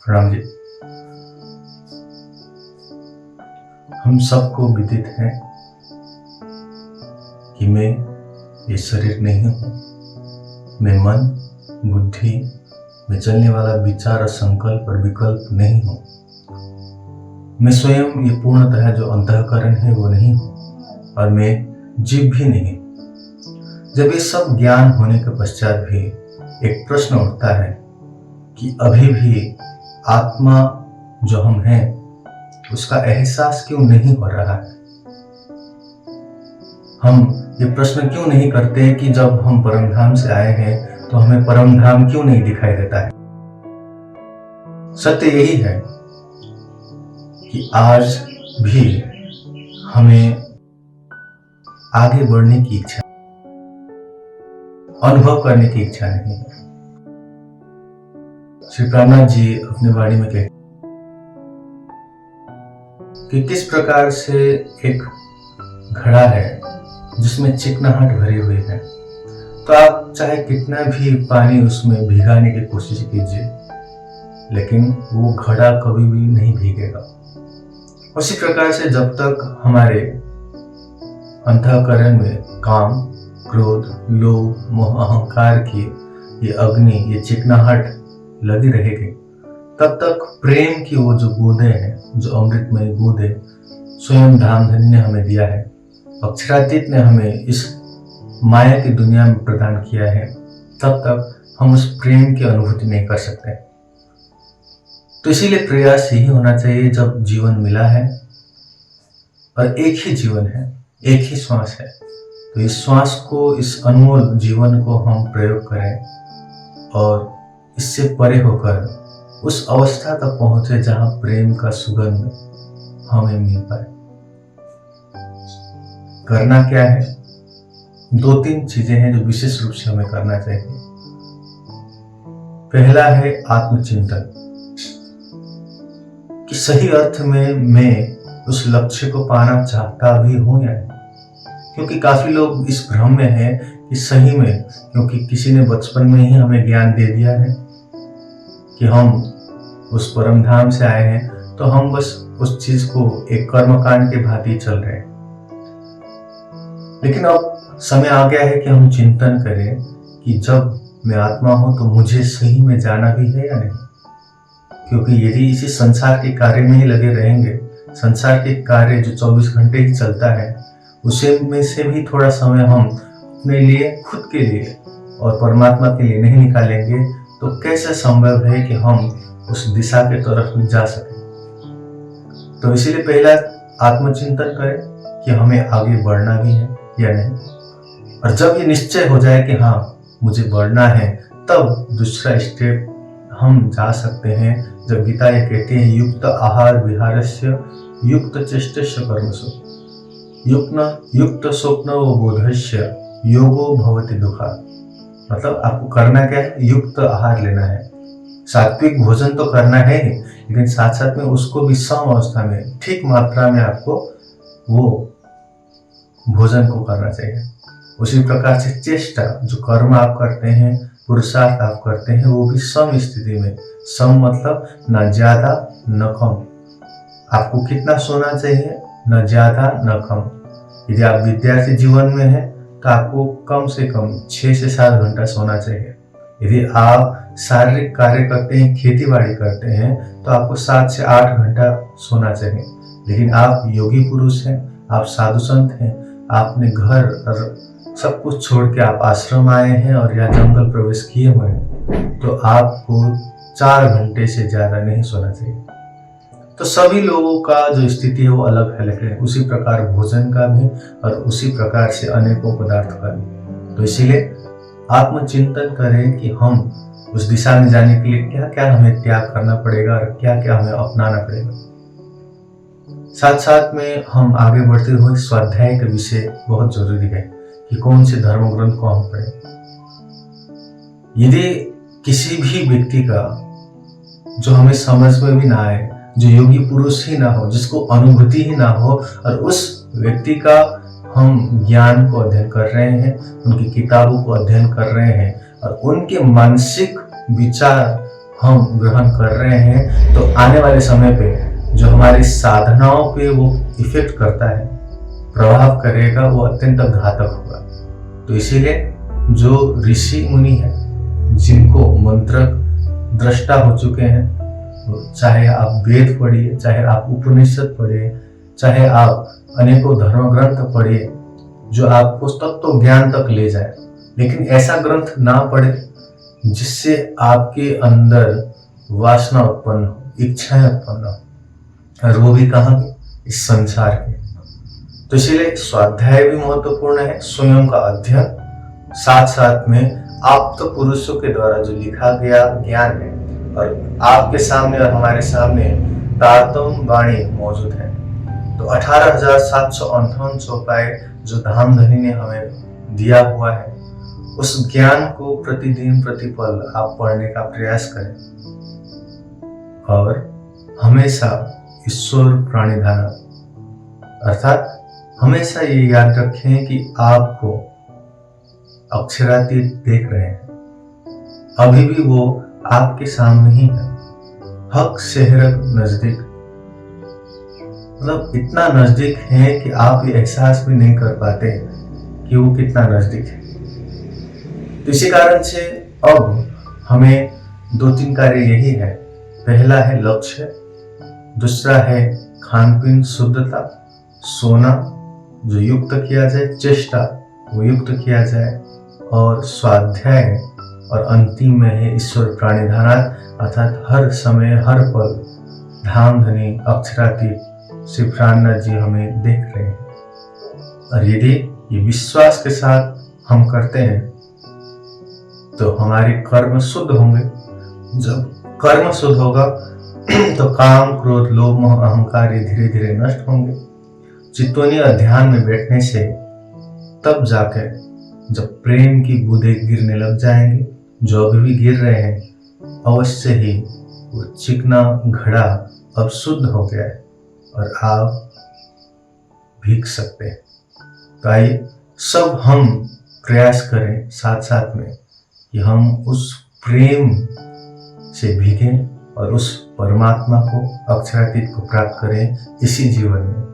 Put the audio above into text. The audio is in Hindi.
प्रणाम जी। हम सबको विदित है कि मैं ये शरीर नहीं हूँ। मैं मन, बुद्धि में चलने वाला विचार और संकल्प और विकल्प नहीं हूँ। मैं स्वयं ये पूर्णतः जो अंतःकरण है वो नहीं हूँ और मैं जीव भी नहीं। जब ये सब ज्ञान होने के पश्चात भी एक प्रश्न उठता है कि अभी भी आत्मा जो हम हैं उसका एहसास क्यों नहीं हो रहा है। हम ये प्रश्न क्यों नहीं करते कि जब हम परमधाम से आए हैं तो हमें परमधाम क्यों नहीं दिखाई देता है। सत्य यही है कि आज भी हमें आगे बढ़ने की इच्छा, अनुभव करने की इच्छा नहीं है। श्री प्राणनाथ जी अपनी वाणी में कहते कि किस प्रकार से एक घड़ा है जिसमें चिकनाहट भरी हुई है, तो आप चाहे कितना भी पानी उसमें भिगाने की कोशिश कीजिए लेकिन वो घड़ा कभी भी नहीं भीगेगा। उसी प्रकार से जब तक हमारे अंतःकरण में काम, क्रोध, लोभ, मोह, अहंकार की ये अग्नि, ये चिकनाहट लगी रहेगी, तब तक प्रेम की वो जो बूंदे हैं, जो अमृतमय बूंदे स्वयं धामधनी ने हमें दिया है, अक्षरातीत ने हमें इस माया की दुनिया में प्रदान किया है, तब तक हम उस प्रेम की अनुभूति नहीं कर सकते। तो इसीलिए प्रयास यही होना चाहिए, जब जीवन मिला है और एक ही जीवन है, एक ही श्वास है, तो इस श्वास को, इस अनमोल जीवन को हम प्रयोग करें और इससे परे होकर उस अवस्था तक पहुंचे जहां प्रेम का सुगंध हमें मिल पाए। करना क्या है? 2-3 चीजें हैं जो विशेष रूप से हमें करना चाहिए। पहला है आत्मचिंतन, कि सही अर्थ में मैं उस लक्ष्य को पाना चाहता भी हूं या नहीं। क्योंकि काफी लोग इस भ्रम में हैं कि सही में, क्योंकि किसी ने बचपन में ही हमें ज्ञान दे दिया है कि हम उस परमधाम से आए हैं, तो हम बस उस चीज को एक कर्मकांड के भांति चल रहे हैं। लेकिन अब समय आ गया है कि हम चिंतन करें कि जब मैं आत्मा हूं तो मुझे सही में जाना भी है या नहीं। क्योंकि यदि इसी संसार के कार्य में ही लगे रहेंगे, संसार के कार्य जो 24 घंटे ही चलता है, उसे में से भी थोड़ा समय हम अपने लिए, खुद के लिए और परमात्मा के लिए नहीं निकालेंगे, तो कैसे संभव है कि हम उस दिशा के तरफ जा सके। तो इसीलिए पहला आत्मचिंतन करें कि हमें आगे बढ़ना भी है या नहीं। और जब ये निश्चय हो जाए कि हाँ मुझे बढ़ना है, तब दूसरा स्टेप हम जा सकते हैं। जब गीता ये कहती है युक्त आहार विहारस्य युक्त चेष्टस्य कर्मसु युक्त स्वप्न व बोधस्य योगो भवति दुखा। मतलब आपको करना क्या है? युक्त आहार लेना है, सात्विक भोजन तो करना है ही, लेकिन साथ साथ में उसको भी सम अवस्था में, ठीक मात्रा में आपको वो भोजन को करना चाहिए। उसी प्रकार से चेष्टा, जो कर्म आप करते हैं, पुरुषार्थ आप करते हैं, वो भी सम स्थिति में। सम मतलब न ज्यादा न कम। आपको कितना सोना चाहिए? न ज्यादा न कम। यदि आप विद्यार्थी जीवन में हैं तो आपको कम से कम 6 से 7 घंटा सोना चाहिए। यदि आप शारीरिक कार्य करते हैं, खेती बाड़ी करते हैं, तो आपको 7 से 8 घंटा सोना चाहिए। लेकिन आप योगी पुरुष हैं, आप साधु संत हैं, आपने घर और सब कुछ छोड़ के आप आश्रम आए हैं और या जंगल प्रवेश किए हुए हैं, तो आपको 4 घंटे से ज्यादा नहीं सोना चाहिए। तो सभी लोगों का जो स्थिति है वो अलग अलग है, उसी प्रकार भोजन का भी और उसी प्रकार से अनेकों पदार्थ का भी। तो इसीलिए आत्मचिंतन करें कि हम उस दिशा में जाने के लिए क्या क्या हमें त्याग करना पड़ेगा और क्या क्या हमें अपनाना पड़ेगा। साथ साथ में हम आगे बढ़ते हुए स्वाध्याय का विषय बहुत जरूरी है कि कौन से धर्म ग्रंथ को हम पढ़ें। यदि किसी भी व्यक्ति का जो हमें समझ में भी ना आए, जो योगी पुरुष ही ना हो, जिसको अनुभूति ही ना हो, और उस व्यक्ति का हम ज्ञान को अध्ययन कर रहे हैं, उनकी किताबों को अध्ययन कर रहे हैं और उनके मानसिक विचार हम ग्रहण कर रहे हैं तो आने वाले समय पे जो हमारी साधनाओं पे वो इफेक्ट करता है, प्रभाव करेगा, वो अत्यंत घातक होगा। तो इसीलिए जो ऋषि मुनि है, जिनको मंत्र दृष्टा हो चुके हैं, चाहे आप वेद पढ़िए, चाहे आप उपनिषद पढ़िए, चाहे आप अनेकों धर्म ग्रंथ पढ़िए जो आपको तत्व ज्ञान तक ले जाए, लेकिन ऐसा ग्रंथ ना पढ़े जिससे आपके अंदर वासना उत्पन्न हो, इच्छाएं उत्पन्न हो, और वो भी कहाँ के? इस संसार के। तो इसलिए स्वाध्याय भी महत्वपूर्ण है, स्वयं का अध्ययन, साथ साथ में आप्त पुरुषों के द्वारा जो लिखा गया ज्ञान है, और आपके सामने और हमारे सामने तारतम वाणी मौजूद है। तो 18,758 चौपाई जो धामधनी ने हमें दिया हुआ है, उस ज्ञान को प्रतिदिन प्रतिपल आप पढ़ने का प्रयास करें, और हमेशा ईश्वर प्रणिधान, अर्थात हमेशा ये याद रखें कि आपको अक्षरातीत देख रहे हैं, अभी भी वो आपके सामने ही है, हक शहर नजदीक, मतलब इतना नजदीक है कि आप ये एहसास भी नहीं कर पाते कि वो कितना नजदीक है। तो इसी कारण से अब हमें 2-3 कार्य यही है। पहला है लक्ष्य, दूसरा है खान पीन शुद्धता, सोना जो युक्त किया जाए, चेष्टा वो युक्त किया जाए, और स्वाध्याय, और अंतिम में है ईश्वर प्राणिधानात, अर्थात हर समय हर पल धामधनी अक्षरातीत श्री प्राणनाथ जी हमें देख रहे हैं। और यदि ये विश्वास के साथ हम करते हैं तो हमारे कर्म शुद्ध होंगे। जब कर्म शुद्ध होगा तो काम, क्रोध, लोभ, मोह, अहंकार ये धीरे धीरे नष्ट होंगे। चित्तवनी और ध्यान में बैठने से तब जाकर जब प्रेम की बूंदें गिरने लग जाएंगे, जो अभी भी गिर रहे हैं, अवश्य ही वो चिकना घड़ा अब शुद्ध हो गया है और आप भीग सकते हैं। तो आइए सब हम प्रयास करें साथ साथ में कि हम उस प्रेम से भीगें और उस परमात्मा को, अक्षरातीत को प्राप्त करें इसी जीवन में।